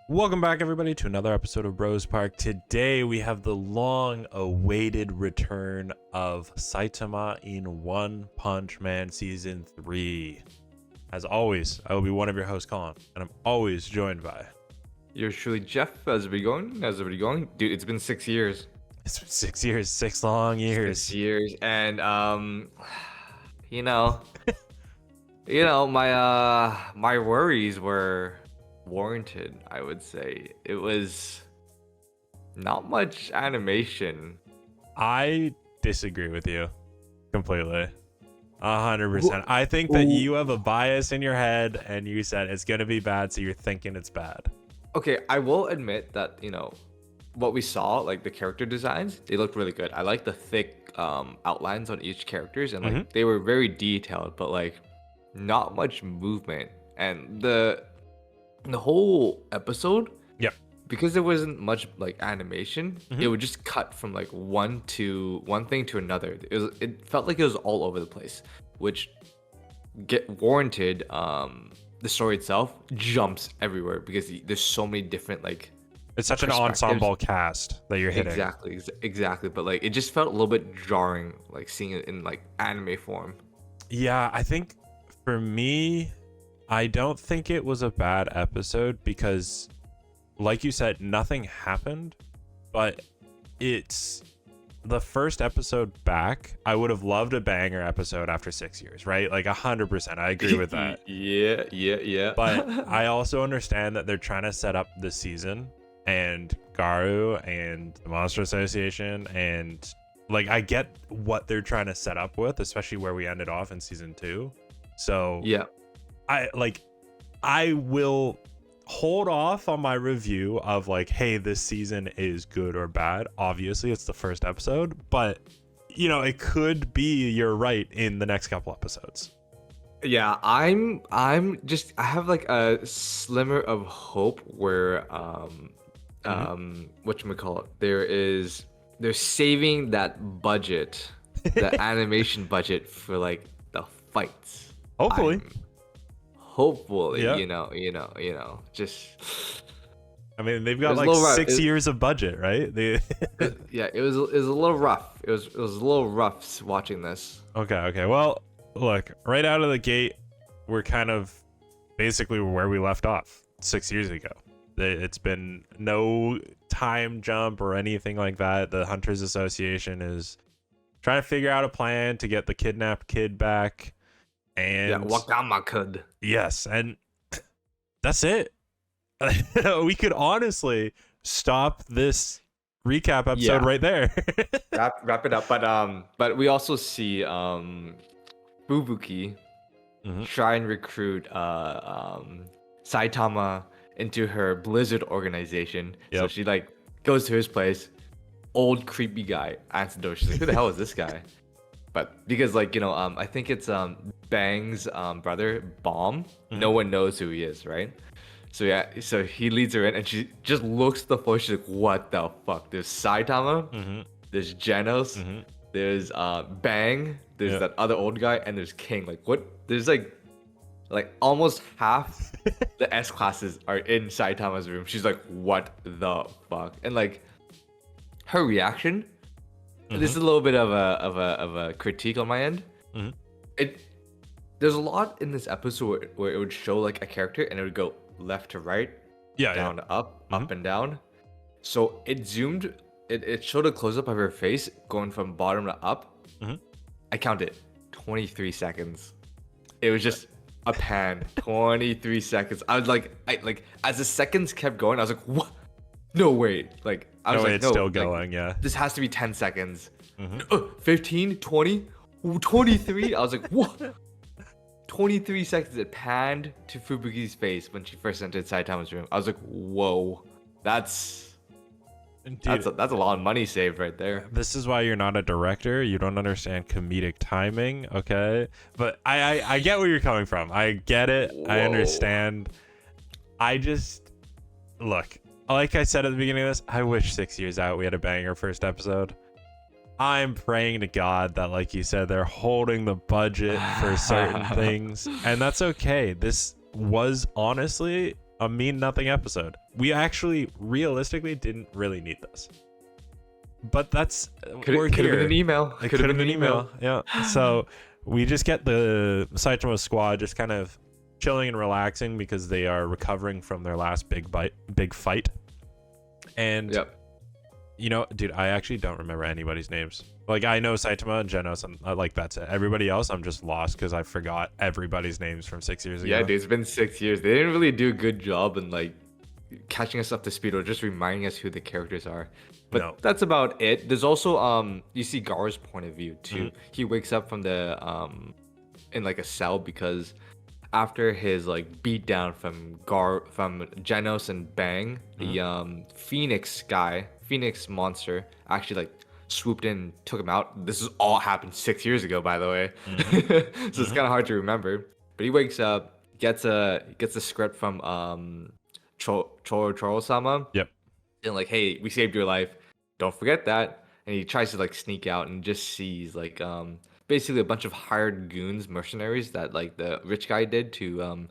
Welcome back, everybody, to another episode of Bros Park. Today, we have the long-awaited return of Saitama in One Punch Man Season 3. As always, I will be one of your hosts, Colin, and I'm always joined by... Yours truly, Jeff. How's it going? How's it going? Dude, it's been 6 years. It's been 6 years, 6 long years. 6 years, and, you know, my worries were warranted, I would say. It was not much animation. I disagree with you completely. 100%. I think that you have a bias in your head, and you said it's going to be bad, so you're thinking it's bad. Okay, I will admit that, what we saw, like the character designs, they looked really good. I like the thick outlines on each characters, and like they were very detailed, but like not much movement. And the whole episode, because there wasn't much like animation, it would just cut from like one thing to another. It felt like it was all over the place, which warranted the story itself jumps everywhere because there's so many different like it's such an ensemble cast that you're hitting. Exactly, but like it just felt a little bit jarring, like seeing it in like anime form. Yeah, I think for me, I don't think it was a bad episode because, like you said, nothing happened, but it's the first episode back. I would have loved a banger episode after 6 years, right? Like 100%. I agree with that. Yeah. But I also understand that they're trying to set up the season and Garu and the Monster Association, and like I get what they're trying to set up with, especially where we ended off in season 2. So yeah. I will hold off on my review of like, hey, this season is good or bad. Obviously, it's the first episode, but it could be you're right in the next couple episodes. Yeah, I have like a slimmer of hope where whatchamacallit, they're saving that budget, the animation budget for like the fights. Hopefully. Hopefully, yeah. Just. I mean, they've got like 6 years of budget, right? Yeah, it was a little rough. It was a little rough watching this. Okay. Well, look, right out of the gate, we're kind of basically where we left off 6 years ago. It's been no time jump or anything like that. The Hunters Association is trying to figure out a plan to get the kidnapped kid back. And Wakama could. Yes, and that's it. We could honestly stop this recap episode right there. wrap it up. But we also see Fubuki try and recruit Saitama into her Blizzard organization. Yep. So she like goes to his place. Old creepy guy answers the door. She's like, who the hell is this guy? But because like I think it's Bang's brother Bomb. No one knows who he is, right? So he leads her in, and she just looks at the floor. She's like, what the fuck? There's Saitama, there's Genos, there's Bang, there's that other old guy, and there's King. Like what? There's like almost half the S classes are in Saitama's room. She's like, what the fuck? And like her reaction. This is a little bit of a critique on my end. There's a lot in this episode where it would show like a character and it would go left to right, down to up, up and down. So it zoomed, it showed a close up of her face going from bottom to up. I counted 23 seconds. It was just a pan, 23 seconds. I was like, as the seconds kept going, I was like, what? No, wait. Like, I was it's still going, yeah. This has to be 10 seconds. 15, 20, 23. I was like, what? 23 seconds. It panned to Fubuki's face when she first entered Saitama's room. I was like, whoa. That's a lot of money saved right there. This is why you're not a director. You don't understand comedic timing, okay? But I get where you're coming from. I get it. Whoa. I understand. I just... Look... Like I said at the beginning of this, I wish 6 years out we had a banger first episode. I'm praying to God that, like you said, they're holding the budget for certain things, and that's okay. This was honestly a mean nothing episode. We actually realistically didn't really need this. But that's we're Could have here. been an email. It could have been an email. Yeah. So we just get the Saitama squad just kind of chilling and relaxing because they are recovering from their last big fight. And Yep. you know, dude, I actually don't remember anybody's names. Like, I know Saitama and Genos, and like that's it. Everybody else, I'm just lost because I forgot everybody's names from 6 years ago. Yeah, dude, it's been 6 years. They didn't really do a good job in like catching us up to speed or just reminding us who the characters are. But No. that's about it. There's also you see Gar's point of view too. He wakes up from the in like a cell because after his like beatdown from Genos and Bang, the Phoenix monster actually like swooped in and took him out. This is all happened 6 years ago, by the way. So it's kind of hard to remember. But he wakes up, gets a script from Choro-sama. Yep. And like, hey, we saved your life. Don't forget that. And he tries to like sneak out and just sees like basically a bunch of hired goons, mercenaries that like the rich guy did to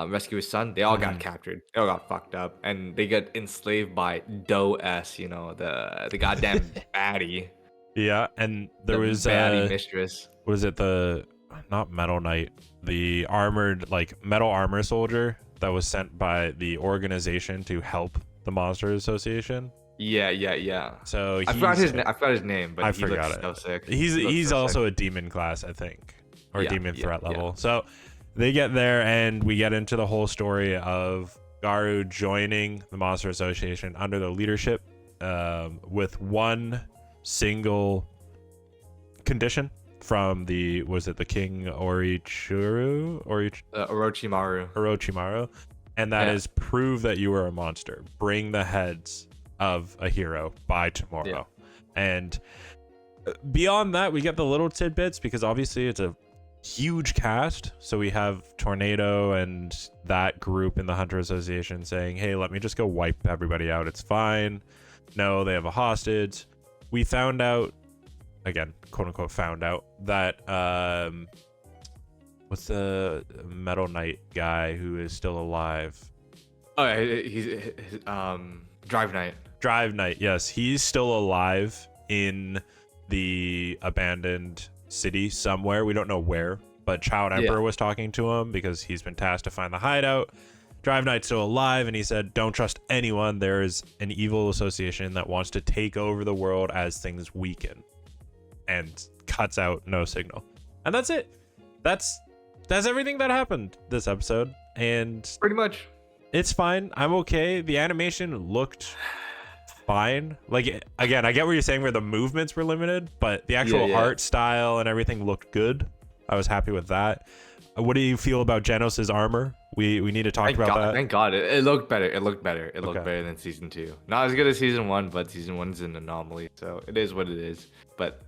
rescue his son. They all got captured. They all got fucked up, and they get enslaved by Do S. You know, the goddamn baddie. Yeah, and there the was baddie mistress. was it the not Metal Knight, the armored like metal armor soldier that was sent by the organization to help the Monster Association? Yeah. So I forgot his name, but I he forgot looks it. so sick. He's so also sick. a demon class, I think, or Yeah, demon yeah, threat yeah. level. So they get there, and we get into the whole story of Garu joining the Monster Association under the leadership, with one single condition from the King Orochimaru, and that is prove that you are a monster. Bring the heads of a hero by tomorrow. Yeah. And beyond that, we get the little tidbits because obviously it's a huge cast. So we have Tornado and that group in the Hunter Association saying, hey, let me just go wipe everybody out. It's fine. No, they have a hostage. We found out, again, quote unquote, found out that what's the Metal Knight guy who is still alive? Oh, he's Drive Knight. Drive Knight, yes, he's still alive in the abandoned city somewhere. We don't know where, but Child Emperor was talking to him because he's been tasked to find the hideout. Drive Knight's still alive, and he said, don't trust anyone. There is an evil association that wants to take over the world as things weaken, and cuts out no signal. And that's it. That's everything that happened this episode, and Pretty much. it's fine. I'm okay. The animation looked fine. Like, again, I get what you're saying where the movements were limited, but the actual art style and everything looked good. I was happy with that. What do you feel about Genos' armor? We need to talk about that. Thank God. It looked better. It looked better than season 2. Not as good as season 1, but season 1's an anomaly. So it is what it is. But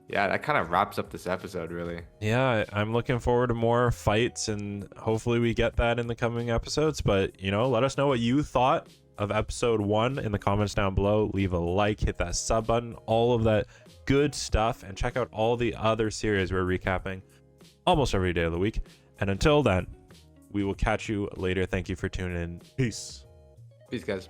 yeah, that kind of wraps up this episode, really. Yeah, I'm looking forward to more fights, and hopefully we get that in the coming episodes. But, you know, let us know what you thought of episode 1 in the comments down below. Leave a like, hit that sub button, all of that good stuff, and check out all the other series we're recapping almost every day of the week. And until then, we will catch you later. Thank you for tuning in. Peace. Peace, guys.